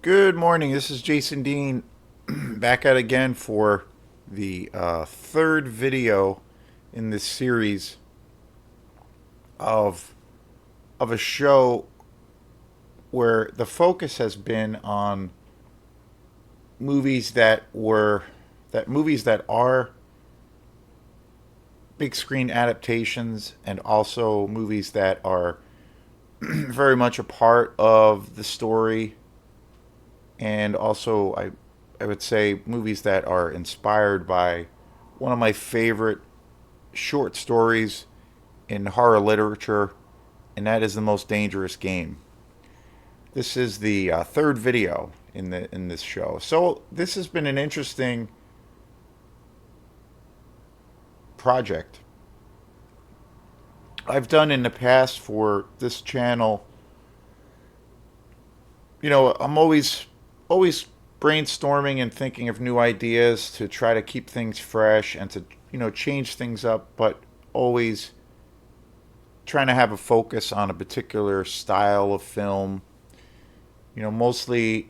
Good morning. This is Jason Dean back at again for the third video in this series of a show where the focus has been on movies that are big screen adaptations and also movies that are very much a part of the story, and also I would say movies that are inspired by one of my favorite short stories in horror literature, and that is The Most Dangerous Game. This is the third video in this show. So this has been an interesting project I've done in the past for this channel. I'm always brainstorming and thinking of new ideas to try to keep things fresh and to change things up, but always trying to have a focus on a particular style of film. Mostly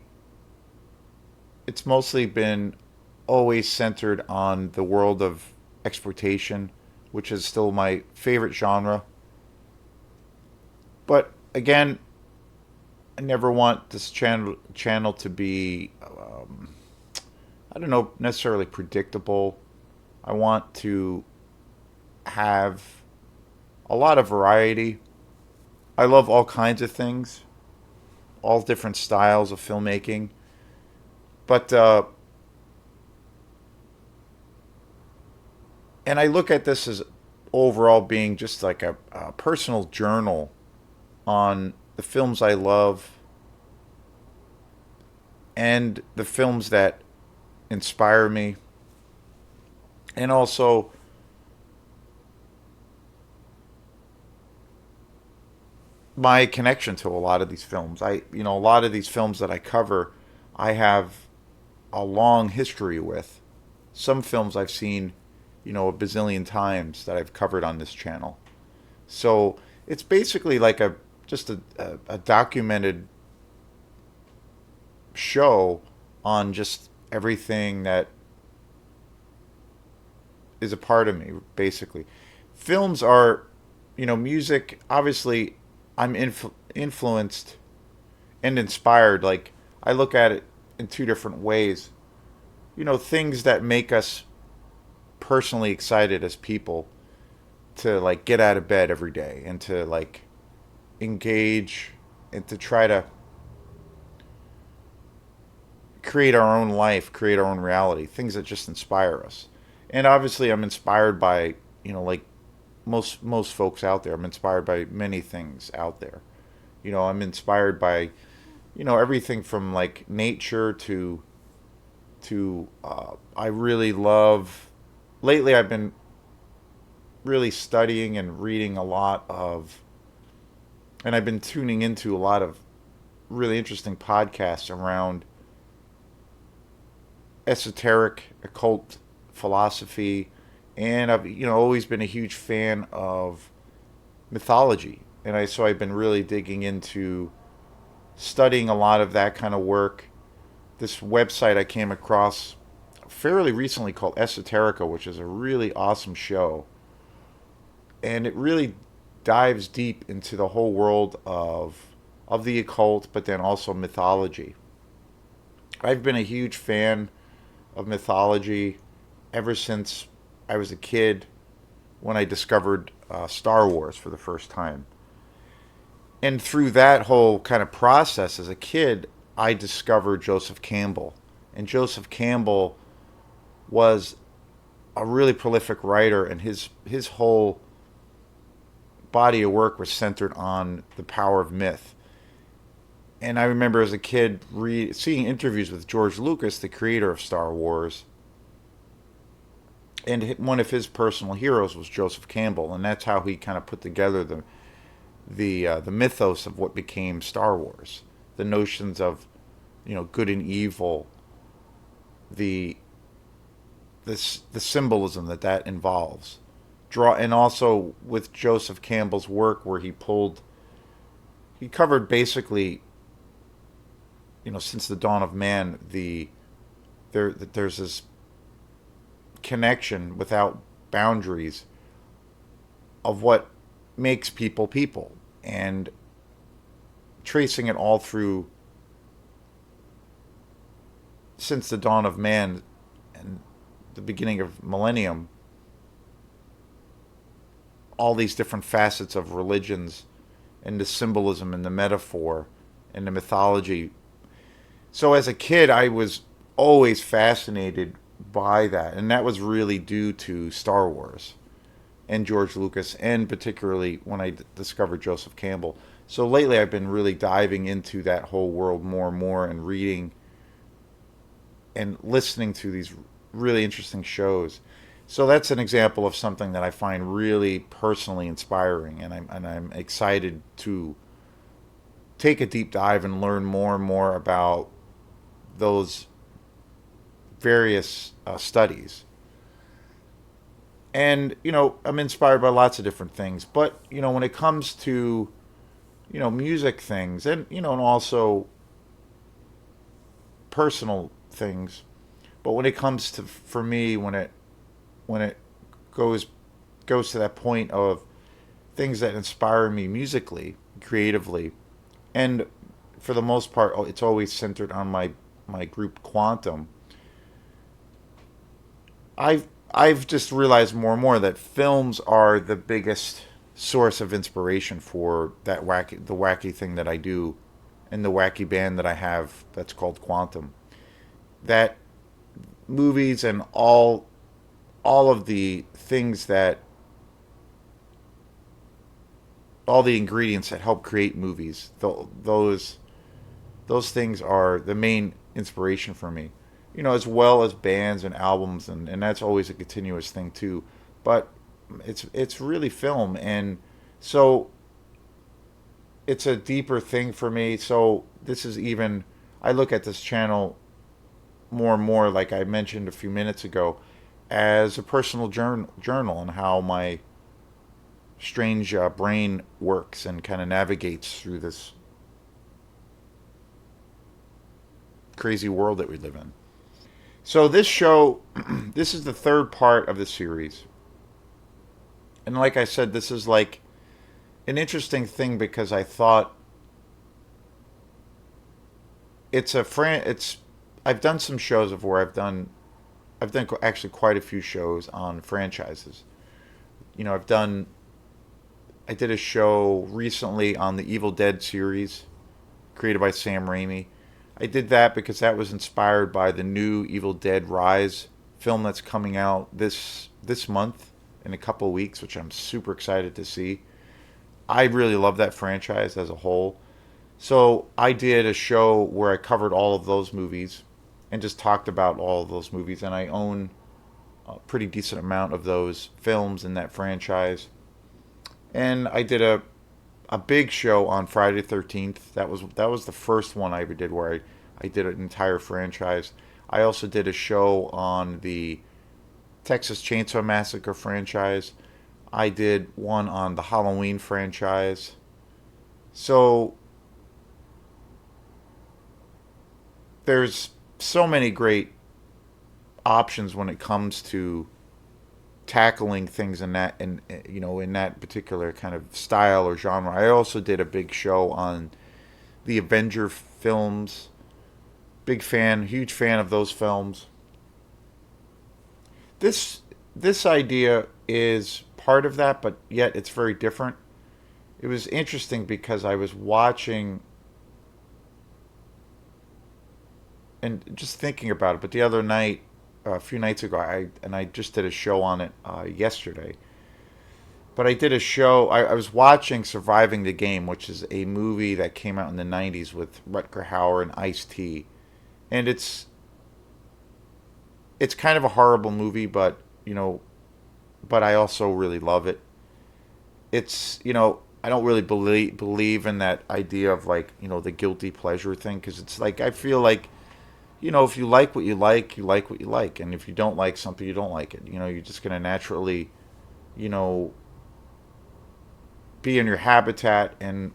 it's mostly been always centered on the world of exploitation, which is still my favorite genre. But again, I never want this channel to be, I don't know, necessarily predictable. I want to have a lot of variety. I love all kinds of things, all different styles of filmmaking. But and I look at this as overall being just like a personal journal on the films I love and the films that inspire me, and also my connection to a lot of these films. A lot of these films that I cover, I have a long history with. Some films I've seen, a bazillion times that I've covered on this channel. So it's basically like a documented show on just everything that is a part of me, basically. Films are, music, obviously, I'm influenced and inspired. Like, I look at it in two different ways. Things that make us personally excited as people to, like, get out of bed every day and to, like, engage and to try to create our own life, create our own reality, things that just inspire us. And obviously, I'm inspired by, like most folks out there. I'm inspired by many things out there. I'm inspired by, everything from like nature to I really love. Lately, I've been really studying and reading a lot of, and I've been tuning into a lot of really interesting podcasts around esoteric occult philosophy, and I've always been a huge fan of mythology, and I've been really digging into studying a lot of that kind of work. This website I came across fairly recently called Esoterica, which is a really awesome show, and it really dives deep into the whole world of the occult, but then also mythology. I've been a huge fan of mythology ever since I was a kid when I discovered Star Wars for the first time. And through that whole kind of process as a kid, I discovered Joseph Campbell. And Joseph Campbell was a really prolific writer, and his whole body of work was centered on the power of myth. And I remember as a kid seeing interviews with George Lucas, the creator of Star Wars, and one of his personal heroes was Joseph Campbell, and that's how he kind of put together the mythos of what became Star Wars, the notions of good and evil, the the symbolism that involves. And also with Joseph Campbell's work, where he covered basically since the dawn of man, there's this connection without boundaries of what makes people people, and tracing it all through since the dawn of man and the beginning of millennium, all these different facets of religions and the symbolism and the metaphor and the mythology. So as a kid, I was always fascinated by that, and that was really due to Star Wars and George Lucas, and particularly when I discovered Joseph Campbell. So lately, I've been really diving into that whole world more and more, and reading and listening to these really interesting shows. So that's an example of something that I find really personally inspiring, and I'm excited to take a deep dive and learn more and more about those various studies. And I'm inspired by lots of different things, but when it comes to music things, and also personal things, but when it comes to, for me, when it goes goes to that point of things that inspire me musically, creatively, and for the most part, it's always centered on my group Quantum. I've just realized more and more that films are the biggest source of inspiration for the wacky thing that I do, and the wacky band that I have that's called Quantum. That movies and all of the things that all the ingredients that help create movies, those things are the main inspiration for me. As well as bands and albums, and that's always a continuous thing too. But it's really film, and so it's a deeper thing for me. So this is even, I look at this channel more and more, like I mentioned a few minutes ago, as a personal journal on how my strange brain works and kind of navigates through this crazy world that we live in. So this show, this is the third part of the series, and like I said, this is like an interesting thing because I thought it's I've done some shows of where I've done actually quite a few shows on franchises. You know, I've done I did a show recently on the Evil Dead series created by Sam Raimi. I did that because that was inspired by the new Evil Dead Rise film that's coming out this month in a couple of weeks, which I'm super excited to see. I really love that franchise as a whole. So I did a show where I covered all of those movies and just talked about all of those movies, and I own a pretty decent amount of those films in that franchise. And I did a big show on Friday the 13th. That was the first one I ever did where I did an entire franchise. I also did a show on the Texas Chainsaw Massacre franchise. I did one on the Halloween franchise. So there's so many great options when it comes to tackling things in that, and in that particular kind of style or genre. I also did a big show on the Avenger films. Big fan, huge fan of those films. This idea is part of that, but yet it's very different. It was interesting because I was watching and just thinking about it. But the other night, a few nights ago, I just did a show on it yesterday. But I did a show. I was watching Surviving the Game, which is a movie that came out in the '90s with Rutger Hauer and Ice T, and it's kind of a horrible movie, but I also really love it. It's I don't really believe in that idea of like the guilty pleasure thing, because it's like I feel like if you like what you like what you like, and if you don't like something, you don't like it. You're just gonna naturally, you know, be in your habitat and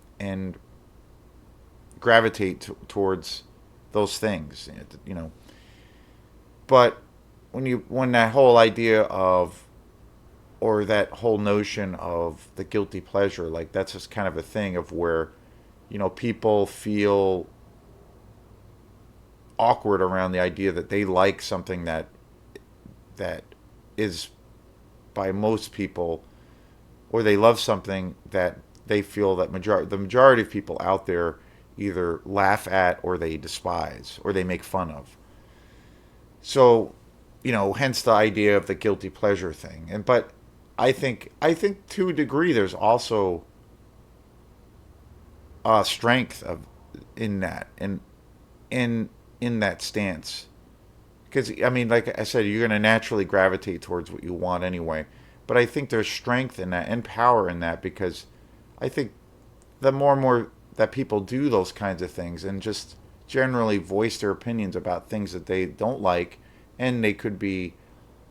gravitate towards those things, But when that whole idea of, or that whole notion of the guilty pleasure, like that's just kind of a thing of where, people feel awkward around the idea that they like something that is by most people, or they love something that they feel that the majority of people out there either laugh at or they despise or they make fun of. So, hence the idea of the guilty pleasure thing. But I think to a degree there's also strength in that, and in that stance, because I mean, like I said, you're going to naturally gravitate towards what you want anyway. But I think there's strength in that and power in that, because I think the more and more that people do those kinds of things and just generally voice their opinions about things that they don't like, and they could be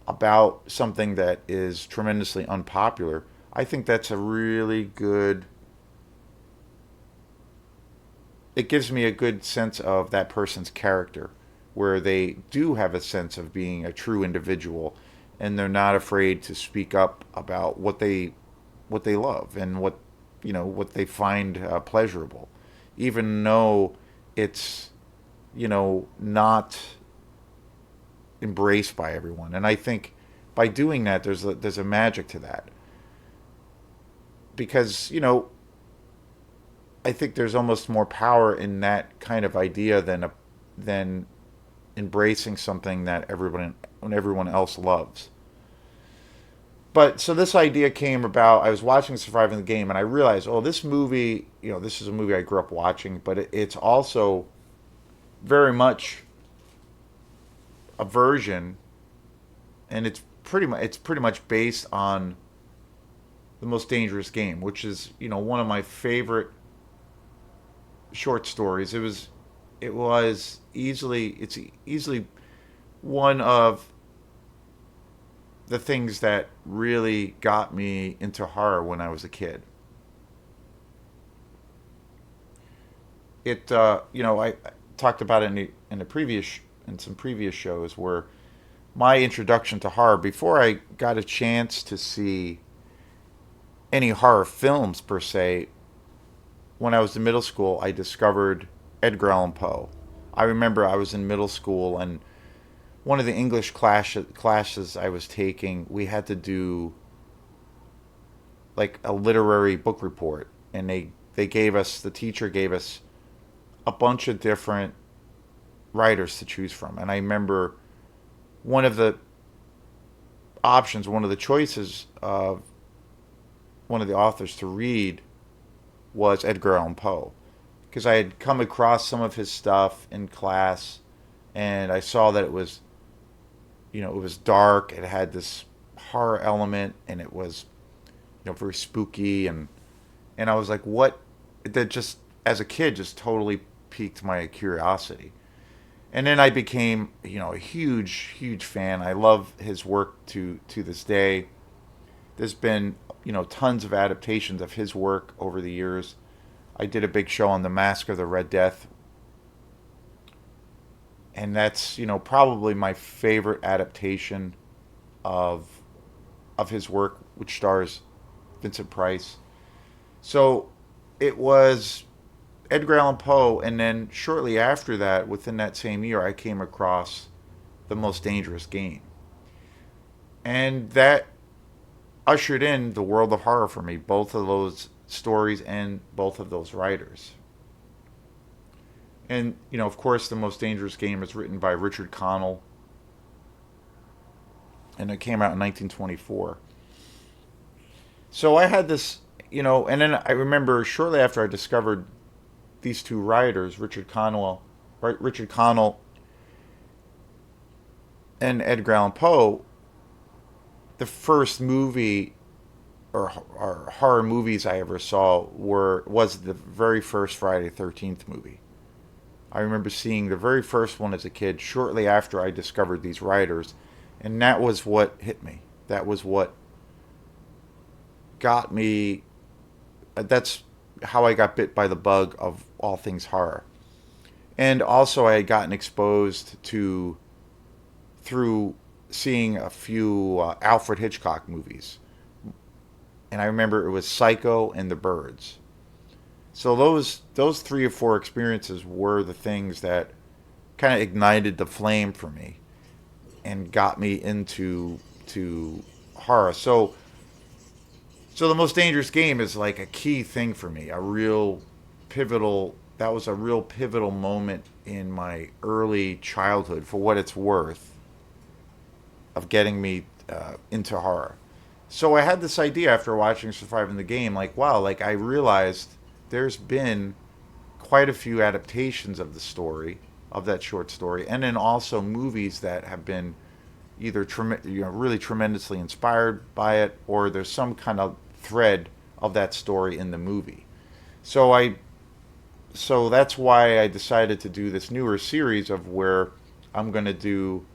about something that is tremendously unpopular, I think that's a really good. It gives me a good sense of that person's character, where they do have a sense of being a true individual, and they're not afraid to speak up about what they love and what they find pleasurable, even though it's not embraced by everyone. And I think by doing that, there's a magic to that, because I think there's almost more power in that kind of idea than embracing something that everyone else loves. But so this idea came about. I was watching Surviving the Game, and I realized, oh, this movie, this is a movie I grew up watching, but it's also very much a version, and it's pretty much based on The Most Dangerous Game, which is one of my favorite short stories. It's easily one of the things that really got me into horror when I was a kid. I talked about it in some previous shows, where my introduction to horror, before I got a chance to see any horror films per se, when I was in middle school, I discovered Edgar Allan Poe. I remember I was in middle school, and one of the English classes I was taking, we had to do like a literary book report, and the teacher gave us a bunch of different writers to choose from. And I remember one of the one of the choices of one of the authors to read was Edgar Allan Poe, because I had come across some of his stuff in class, and I saw that it was dark. It had this horror element, and it was very spooky, and I was like, what? That just, as a kid, just totally piqued my curiosity. And then I became a huge fan. I love his work to this day. There's been tons of adaptations of his work over the years. I did a big show on The Mask of the Red Death, and that's probably my favorite adaptation of his work, which stars Vincent Price. So it was Edgar Allan Poe, and then shortly after that, within that same year, I came across The Most Dangerous Game, and that ushered in the world of horror for me. Both of those stories and both of those writers. And of course, The Most Dangerous Game is written by Richard Connell, and it came out in 1924. So I had this, and then I remember shortly after I discovered these two writers, Richard Connell and Edgar Allan Poe, the first movie or horror movies I ever saw was the very first Friday the 13th movie. I remember seeing the very first one as a kid, shortly after I discovered these writers, and that was what hit me. That was what got me. That's how I got bit by the bug of all things horror. And also, I had gotten exposed to through seeing a few Alfred Hitchcock movies, and I remember it was Psycho and The Birds. So those three or four experiences were the things that kind of ignited the flame for me and got me into to horror. So the most dangerous game is like a key thing for me, a real pivotal. That was a real pivotal moment in my early childhood, for what it's worth, of getting me into horror. So I had this idea after watching Surviving the Game, like, wow, like I realized there's been quite a few adaptations of the story, of that short story, and then also movies that have been either really tremendously inspired by it, or there's some kind of thread of that story in the movie. So I so that's why I decided to do this newer series of where I'm going to do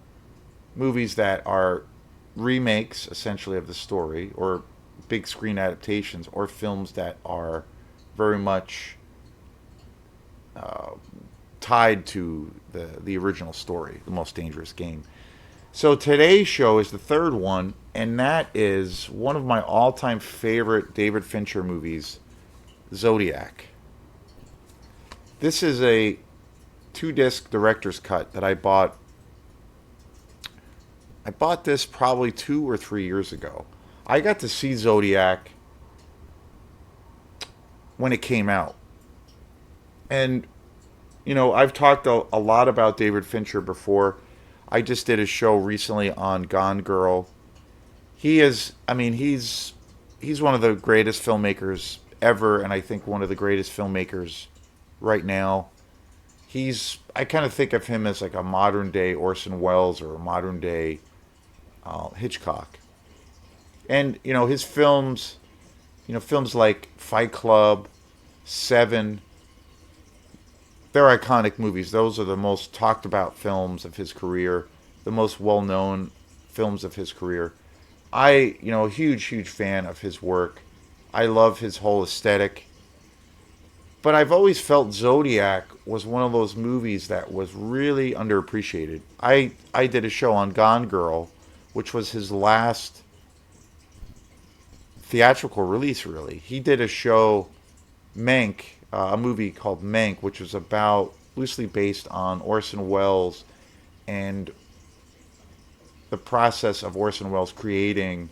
movies that are remakes essentially of the story, or big screen adaptations, or films that are very much uh, tied to the original story, The Most Dangerous Game. So today's show is the third one, and that is one of my all-time favorite David Fincher movies, Zodiac. This is a two-disc director's cut that I bought. I bought this probably 2 or 3 years ago. I got to see Zodiac when it came out. And, I've talked a lot about David Fincher before. I just did a show recently on Gone Girl. He's one of the greatest filmmakers ever, and I think one of the greatest filmmakers right now. I kind of think of him as like a modern day Orson Welles or a modern day Hitchcock. And, his films, films like Fight Club, Seven, they're iconic movies. Those are the most talked about films of his career, the most well known films of his career. A huge, huge fan of his work. I love his whole aesthetic. But I've always felt Zodiac was one of those movies that was really underappreciated. I did a show on Gone Girl, which was his last theatrical release, really. He did a show, Mank, a movie called Mank, which was about, loosely based on Orson Welles and the process of Orson Welles creating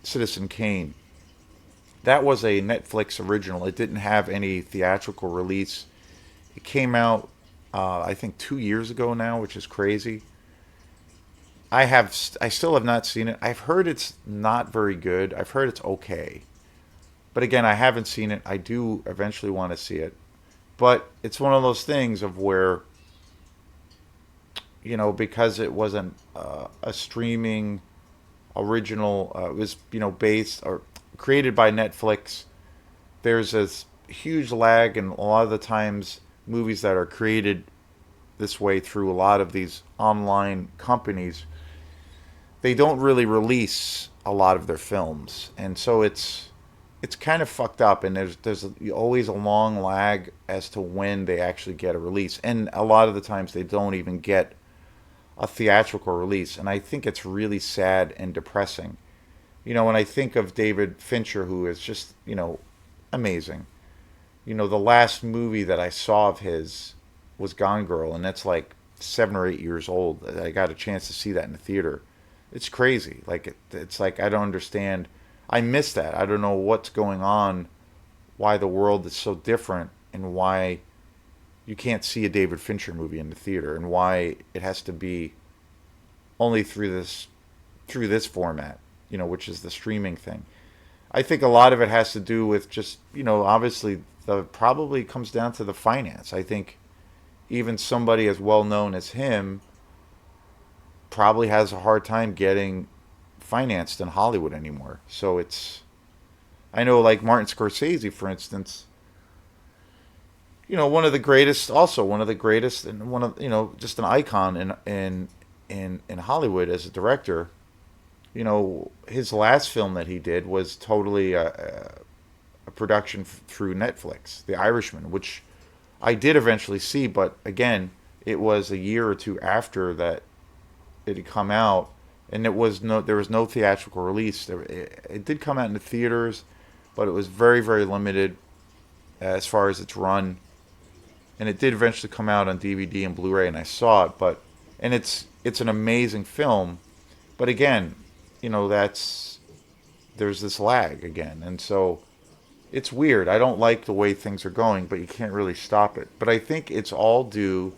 Citizen Kane. That was a Netflix original. It didn't have any theatrical release. It came out, I think, 2 years ago now, which is crazy. I still have not seen it. I've heard it's not very good. I've heard it's okay, but again, I haven't seen it. I do eventually want to see it, but it's one of those things of where, because it wasn't a streaming original, it was based or created by Netflix. There's this huge lag, and a lot of the times movies that are created this way through a lot of these online companies, they don't really release a lot of their films, and so it's kind of fucked up. And there's always a long lag as to when they actually get a release, and a lot of the times they don't even get a theatrical release, and I think it's really sad and depressing. When I think of David Fincher, who is just amazing. The last movie that I saw of his was Gone Girl, and that's like 7 or 8 years old. I got a chance to see that in the theater. It's crazy. Like it's like I don't understand. I miss that. I don't know what's going on, why the world is so different, and why you can't see a David Fincher movie in the theater, and why it has to be only through this format, which is the streaming thing. I think a lot of it has to do with just, obviously the probably comes down to the finance. I think even somebody as well known as him probably has a hard time getting financed in Hollywood anymore. So I know, like Martin Scorsese, for instance, one of the greatest, also one of the greatest, and one of, just an icon in Hollywood as a director. His last film that he did was totally a production through Netflix, The Irishman, which I did eventually see, but again, it was a year or two after that it had come out, and there was no theatrical release. It did come out in the theaters, but it was very very limited as far as its run, and it did eventually come out on DVD and Blu-ray, and I saw it. But and it's an amazing film, but again, that's there's this lag again, and so it's weird. I don't like the way things are going, but you can't really stop it. But I think it's all due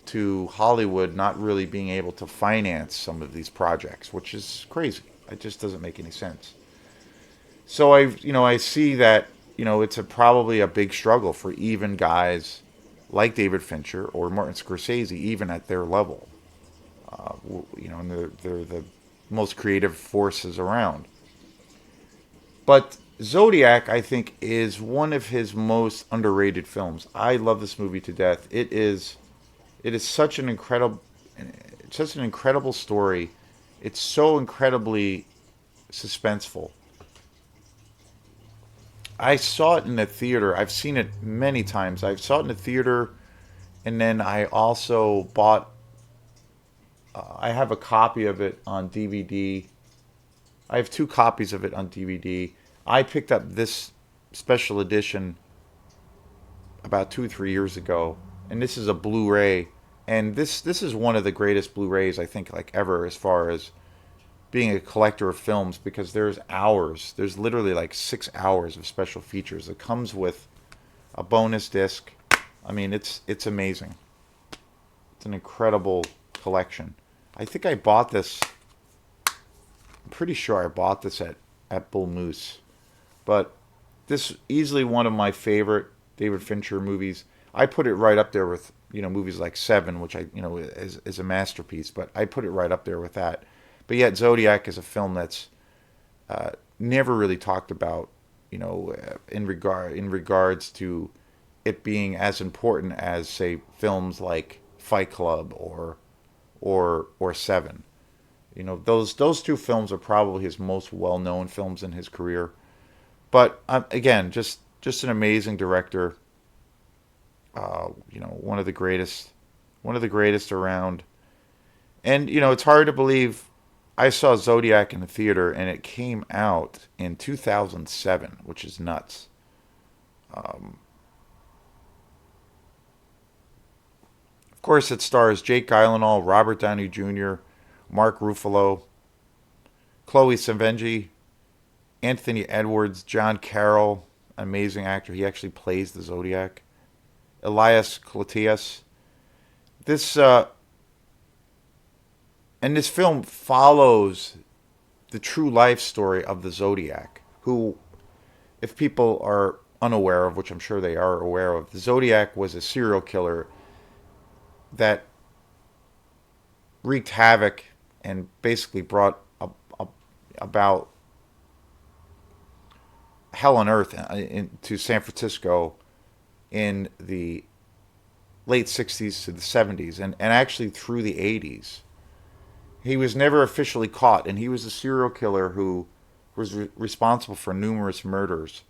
to Hollywood not really being able to finance some of these projects, which is crazy. It just doesn't make any sense. So I see that, it's probably a big struggle for even guys like David Fincher or Martin Scorsese, even at their level. And they're the most creative forces around. But Zodiac, I think, is one of his most underrated films. I love this movie to death. It is such an incredible story. It's so incredibly suspenseful. I saw it in the theater. I've seen it many times. I saw it in the theater, and then I also bought. I have a copy of it on DVD. I have two copies of it on DVD. I picked up this special edition about 2 3 years ago, and this is a Blu-ray. And this is one of the greatest Blu-rays I think like ever as far as being a collector of films, because there's literally like 6 hours of special features. It comes with a bonus disc. I mean, it's amazing. It's an incredible collection. I think I bought this. I'm pretty sure I bought this at Bull Moose, but this is easily one of my favorite David Fincher movies. I put it right up there with movies like Seven, which is a masterpiece, but I put it right up there with that. But yet Zodiac is a film that's never really talked about, in regards to it being as important as, say, films like Fight Club or Seven. Those two films are probably his most well known films in his career. But again, just an amazing director. One of the greatest around. And it's hard to believe. I saw Zodiac in the theater, and it came out in 2007, which is nuts. Of course, it stars Jake Gyllenhaal, Robert Downey Jr., Mark Ruffalo, Chloe Sevigny, Anthony Edwards, John Carroll, amazing actor. He actually plays the Zodiac. Elias Koteas. This and this film follows the true life story of the Zodiac, who, if people are unaware of, which I'm sure they are aware of, the Zodiac was a serial killer that wreaked havoc and basically brought about hell on earth into San Francisco in the late 60s to the 70s, and actually through the 80s. He was never officially caught, and he was a serial killer who was responsible for numerous murders.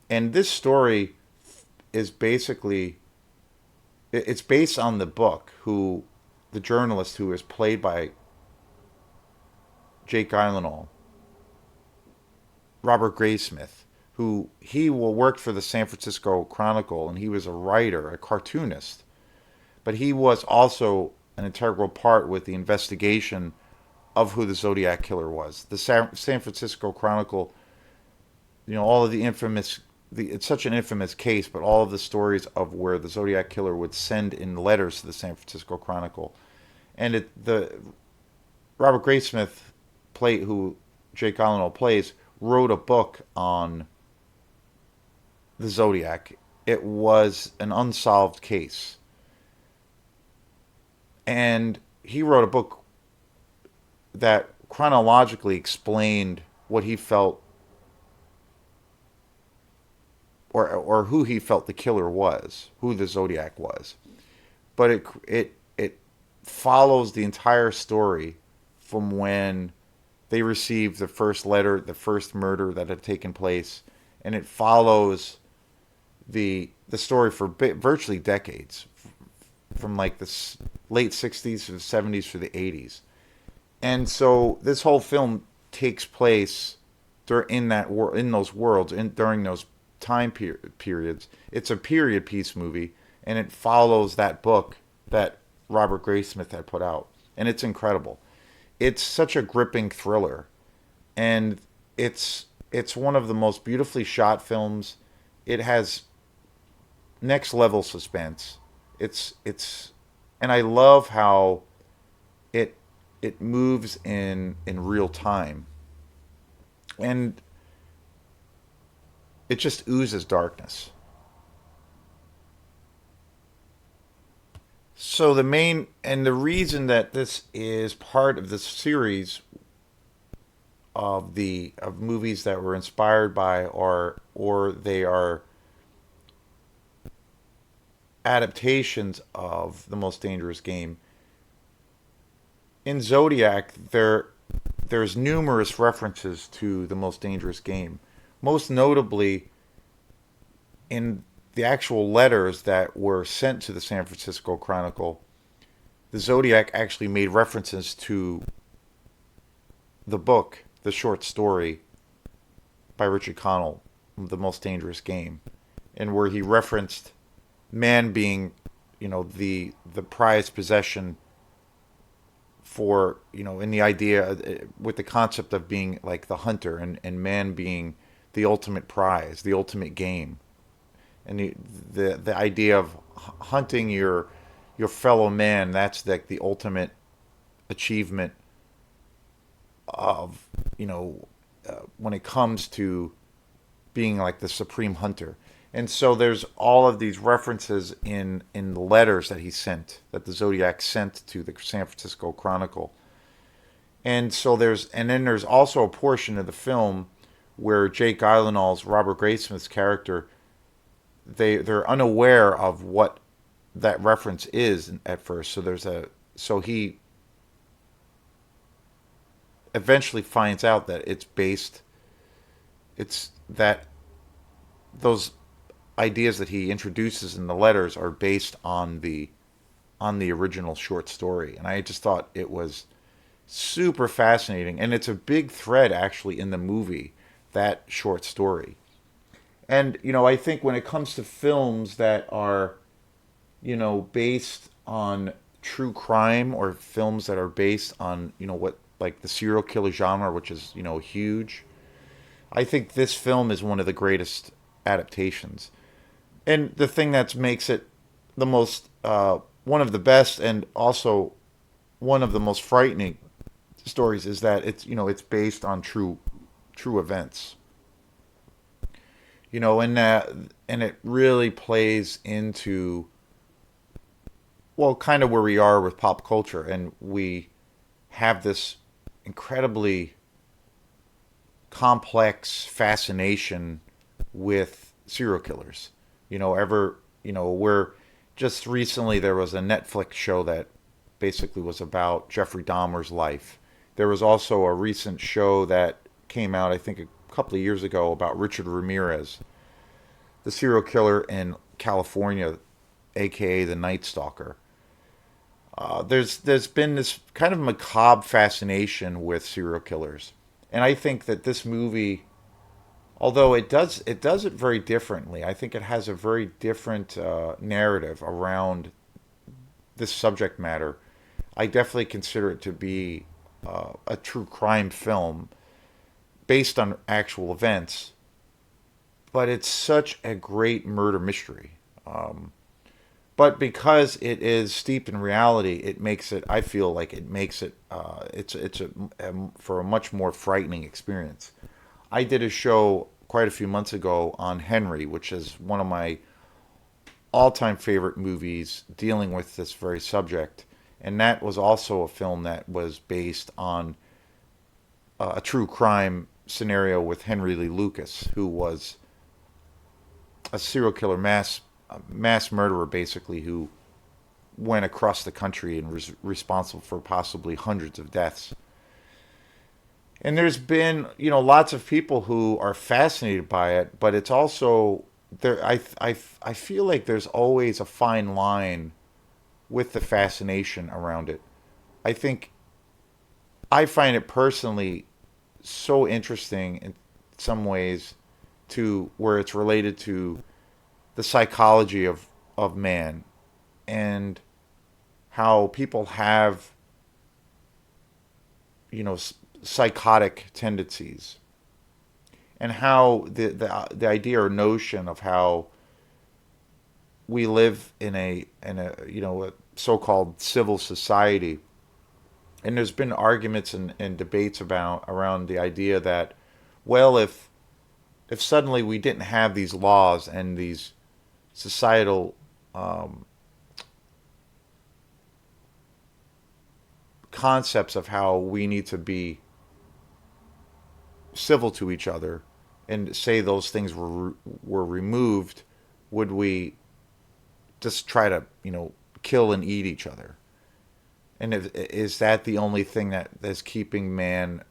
And this story is basically, it's based on the book, the journalist who is played by Jake Gyllenhaal, Robert Graysmith, who he worked for the San Francisco Chronicle, and he was a writer, a cartoonist, but he was also an integral part with the investigation of who the Zodiac Killer was. The San Francisco Chronicle, all of the it's such an infamous case, but all of the stories of where the Zodiac Killer would send in letters to the San Francisco Chronicle, and the Robert Graysmith, who Jake Gyllenhaal plays, wrote a book on the Zodiac. It was an unsolved case. And he wrote a book that chronologically explained what he felt, or who he felt the killer was, who the Zodiac was. But it follows the entire story from when they received the first letter, the first murder that had taken place, and it follows the story for virtually decades, from like the late '60s to the '70s to the '80s. And so this whole film takes place in in those worlds, during those periods. It's a period piece movie, and it follows that book that Robert Graysmith had put out, and it's incredible. It's such a gripping thriller, and it's one of the most beautifully shot films. It has next level suspense. It's and I love how it it moves in real time, and it just oozes darkness. So the main and the reason that this is part of the series of movies that were inspired by, or they are adaptations of the most dangerous game. In Zodiac, there's numerous references to the most dangerous game. Most notably, in the actual letters that were sent to the San Francisco Chronicle, the Zodiac actually made references to the book, the short story by Richard Connell, The Most Dangerous Game, and where he referenced man being, the prized possession for, in the idea, with the concept of being like the hunter, and man being the ultimate prize, the ultimate game, and the idea of hunting your fellow man. That's like the ultimate achievement of, when it comes to being like the supreme hunter. And so there's all of these references in the letters that he sent, that the Zodiac sent to the San Francisco Chronicle. And then there's also a portion of the film where Jake Gyllenhaal's Robert Graysmith's character, they're unaware of what that reference is at first. So he eventually finds out that it's that those ideas that he introduces in the letters are based on the original short story. And I just thought it was super fascinating, and it's a big thread actually in the movie, that short story. And I think when it comes to films that are, based on true crime, or films that are based on, what, like the serial killer genre, which is, huge, I think this film is one of the greatest adaptations. And the thing that makes it the most, one of the best, and also one of the most frightening stories, is that it's based on true events. And it really plays into, well, kind of where we are with pop culture, and we have this incredibly complex fascination with serial killers. Where just recently there was a Netflix show that basically was about Jeffrey Dahmer's life. There was also a recent show that came out, I think, a couple of years ago, about Richard Ramirez, the serial killer in California, aka the Night Stalker. There's been this kind of macabre fascination with serial killers, and I think that this movie, although it does it very differently, I think it has a very different narrative around this subject matter. I definitely consider it to be a true crime film based on actual events, but it's such a great murder mystery. But because it is steeped in reality, it makes it. I feel like it makes it. For a much more frightening experience. I did a show quite a few months ago on Henry, which is one of my all-time favorite movies dealing with this very subject, and that was also a film that was based on a true crime scenario with Henry Lee Lucas, who was a serial killer, mass murderer, basically, who went across the country and was responsible for possibly hundreds of deaths. And there's been, lots of people who are fascinated by it, but it's also I feel like there's always a fine line with the fascination around it. I think I find it personally so interesting in some ways to where it's related to the psychology of man and how people have, psychotic tendencies and how the idea or notion of how we live in a so-called civil society. And there's been arguments and debates about around the idea that, well, if suddenly we didn't have these laws and these societal concepts of how we need to be civil to each other, and say those things were removed, would we just try to kill and eat each other? And is that the only thing that is keeping man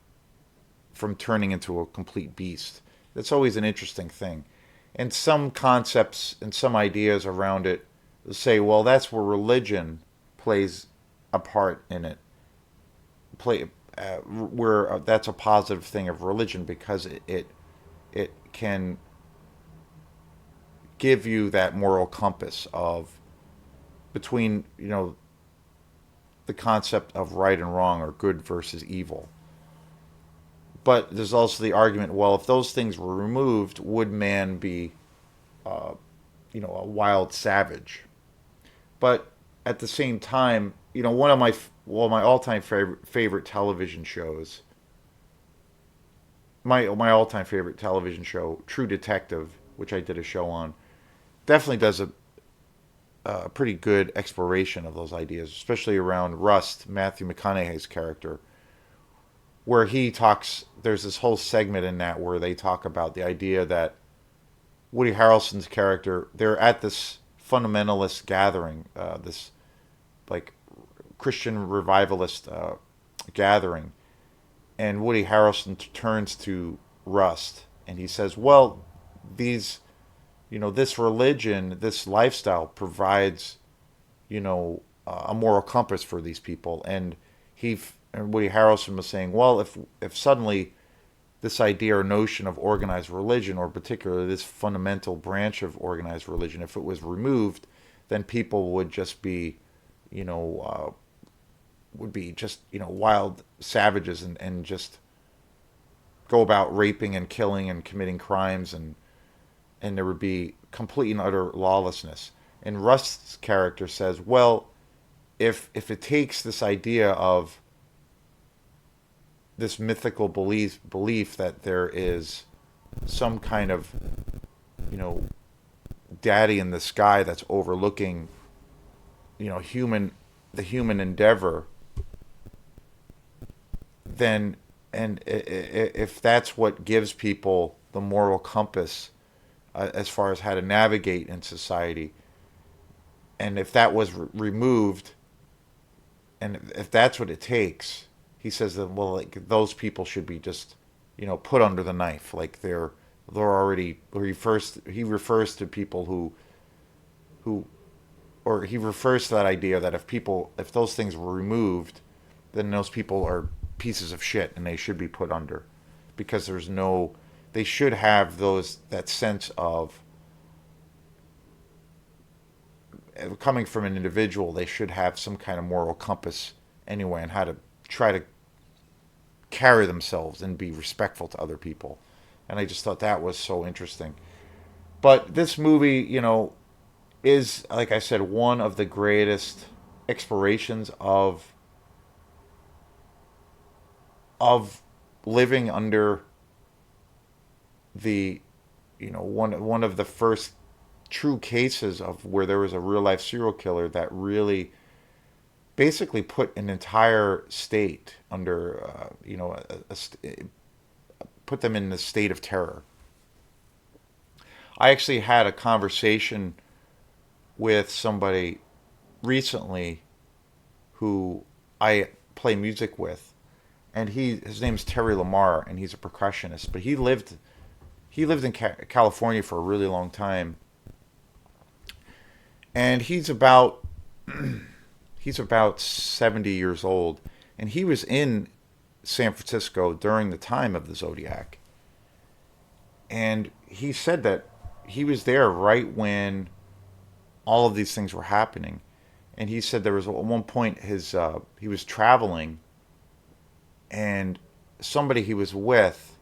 from turning into a complete beast? That's always an interesting thing. And some concepts and some ideas around it say, well, that's where religion plays a part in it. Where that's a positive thing of religion because it can give you that moral compass of between the concept of right and wrong or good versus evil. But there's also the argument, well, if those things were removed, would man be, a wild savage? But at the same time, one of my all-time favorite television shows, my all-time favorite television show, True Detective, which I did a show on, definitely does a pretty good exploration of those ideas, especially around Rust, Matthew McConaughey's character, where he talks. There's this whole segment in that where they talk about the idea that Woody Harrelson's character, they're at this fundamentalist gathering, this like Christian revivalist gathering, and Woody Harrelson turns to Rust and he says, "Well, these, this religion, this lifestyle provides, a moral compass for these people." And Woody Harrelson was saying, "Well, if suddenly this idea or notion of organized religion, or particularly this fundamental branch of organized religion, if it was removed, then people would just be, wild savages and just go about raping and killing and committing crimes, and there would be complete and utter lawlessness." And Rust's character says, "Well, if it takes this idea of this mythical belief that there is some kind of, daddy in the sky that's overlooking, the human endeavor, then and if that's what gives people the moral compass as far as how to navigate in society, and if that was removed, and if that's what it takes," he says that, well, like those people should be just, put under the knife, like they're already. Or he refers to people who, or he refers to that idea that if those things were removed, then those people are pieces of shit and they should be put under, because they should have that sense of coming from an individual. They should have some kind of moral compass anyway, and how to try to carry themselves and be respectful to other people. And I just thought that was so interesting. But this movie, is, like I said, one of the greatest explorations of living under the, one of the first true cases of where there was a real life serial killer that really basically put an entire state under, put them in the state of terror. I actually had a conversation with somebody recently who I play music with, and his name's Terry Lamar, and he's a percussionist. But he lived in California for a really long time, and he's about 70 years old, and he was in San Francisco during the time of the Zodiac, and he said that he was there right when all of these things were happening, and he said there was at one point his he was traveling, and somebody he was with,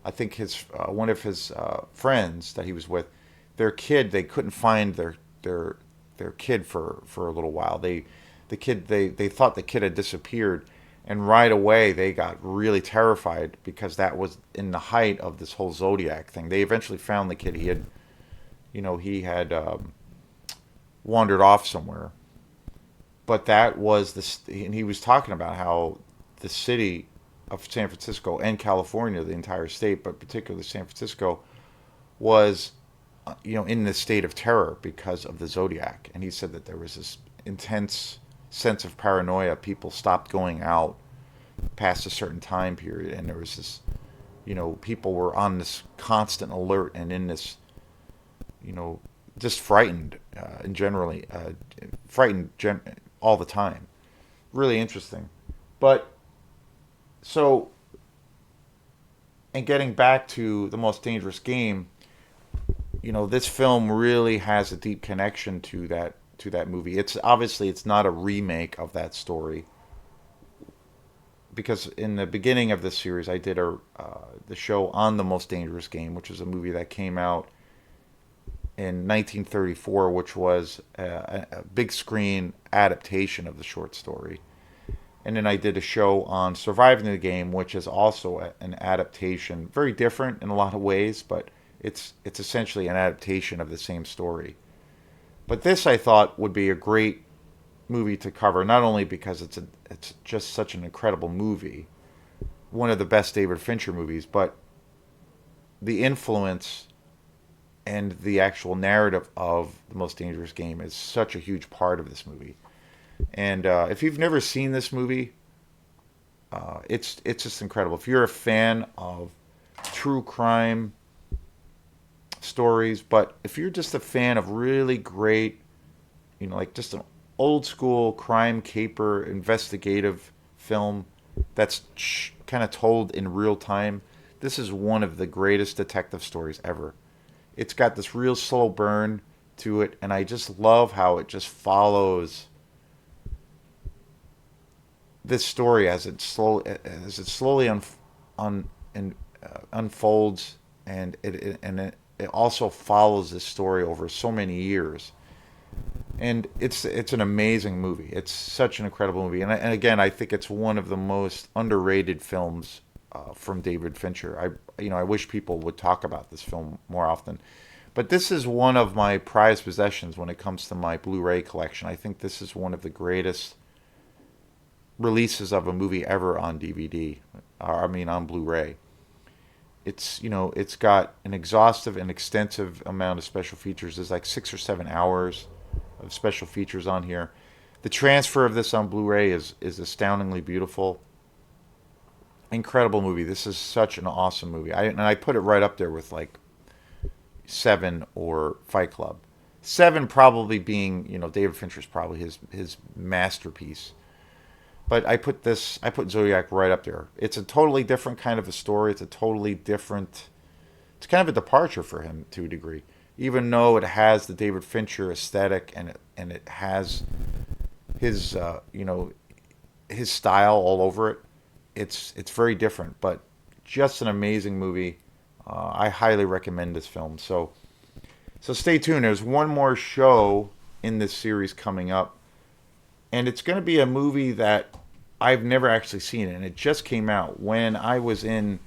I think his one of his friends that he was with, their kid, they couldn't find their their kid for a little while. They thought the kid had disappeared, and right away they got really terrified because that was in the height of this whole Zodiac thing. They eventually found the kid. He had wandered off somewhere, but that was and he was talking about how the city of San Francisco and California, the entire state, but particularly San Francisco, was in this state of terror because of the Zodiac. And he said that there was this intense sense of paranoia. People stopped going out past a certain time period, and there was this, people were on this constant alert and in this, just frightened, and generally frightened all the time. Really interesting. But so, and getting back to The Most Dangerous Game, this film really has a deep connection to that movie. It's not a remake of that story, because in the beginning of this series I did the show on The Most Dangerous Game, which is a movie that came out in 1934, which was a big screen adaptation of the short story. And then I did a show on Surviving the Game, which is also an adaptation, very different in a lot of ways, but it's essentially an adaptation of the same story. But this, I thought, would be a great movie to cover, not only because it's just such an incredible movie, one of the best David Fincher movies, but the influence and the actual narrative of The Most Dangerous Game is such a huge part of this movie. And if you've never seen this movie, it's just incredible. If you're a fan of true crime stories, but if you're just a fan of really great, like just an old school crime caper investigative film that's kind of told in real time, this is one of the greatest detective stories ever. It's got this real slow burn to it, and I just love how it just follows this story as it slowly unfolds, and it also follows this story over so many years. And it's an amazing movie. It's such an incredible movie, and again, I think it's one of the most underrated films from David Fincher. I wish people would talk about this film more often. But this is one of my prized possessions when it comes to my Blu-ray collection. I think this is one of the greatest releases of a movie ever on DVD. On Blu-ray. It's got an exhaustive and extensive amount of special features. There's like 6 or 7 hours of special features on here. The transfer of this on Blu-ray is astoundingly beautiful. Incredible movie. This is such an awesome movie. I put it right up there with like Seven or Fight Club. Seven probably being, David Fincher's probably his masterpiece. But I put Zodiac right up there. It's a totally different kind of a story. It's kind of a departure for him to a degree. Even though it has the David Fincher aesthetic and it has his his style all over it. It's very different, but just an amazing movie. I highly recommend this film. So stay tuned. There's one more show in this series coming up. And it's going to be a movie that I've never actually seen, and it just came out when I was in.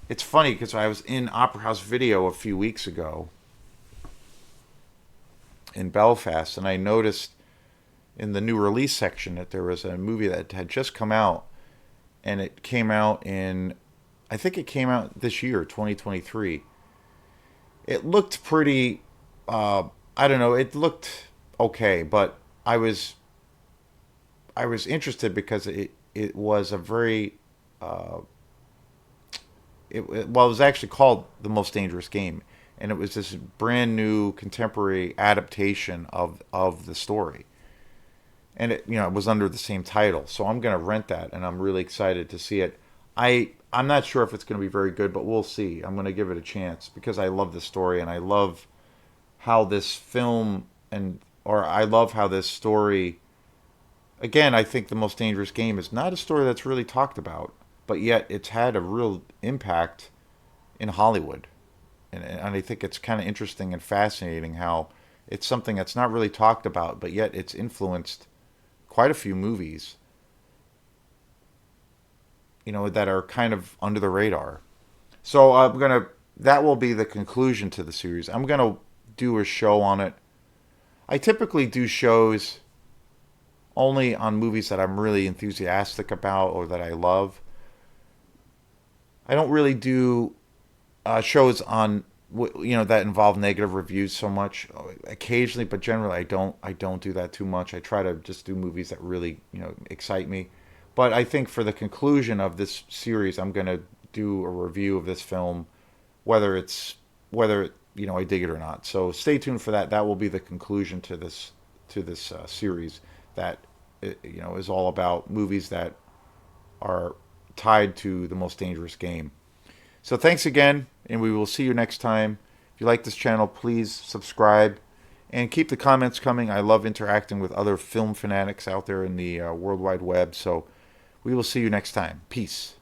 It's funny because I was in Opera House Video a few weeks ago in Belfast, and I noticed in the new release section that there was a movie that had just come out, and it came out I think it came out this year, 2023. It looked pretty, I don't know, it looked okay, but I was interested because it was a very it was actually called The Most Dangerous Game, and it was this brand new contemporary adaptation of the story, and it was under the same title. So I'm gonna rent that, and I'm really excited to see it. I'm not sure if it's gonna be very good, but we'll see. I'm gonna give it a chance because I love the story, and I love how this film or I love how this story. Again, I think The Most Dangerous Game is not a story that's really talked about, but yet it's had a real impact in Hollywood. And I think it's kind of interesting and fascinating how it's something that's not really talked about, but yet it's influenced quite a few movies, that are kind of under the radar. So that will be the conclusion to the series. I'm gonna do a show on it. I typically do shows only on movies that I'm really enthusiastic about or that I love. I don't really do shows on that involve negative reviews so much. Occasionally, but generally I don't do that too much. I try to just do movies that really excite me. But I think for the conclusion of this series, I'm gonna do a review of this film, whether I dig it or not. So stay tuned for that. That will be the conclusion to this series that is all about movies that are tied to The Most Dangerous Game. So thanks again, and we will see you next time. If you like this channel, please subscribe and keep the comments coming. I love interacting with other film fanatics out there in the World Wide Web. So we will see you next time. Peace.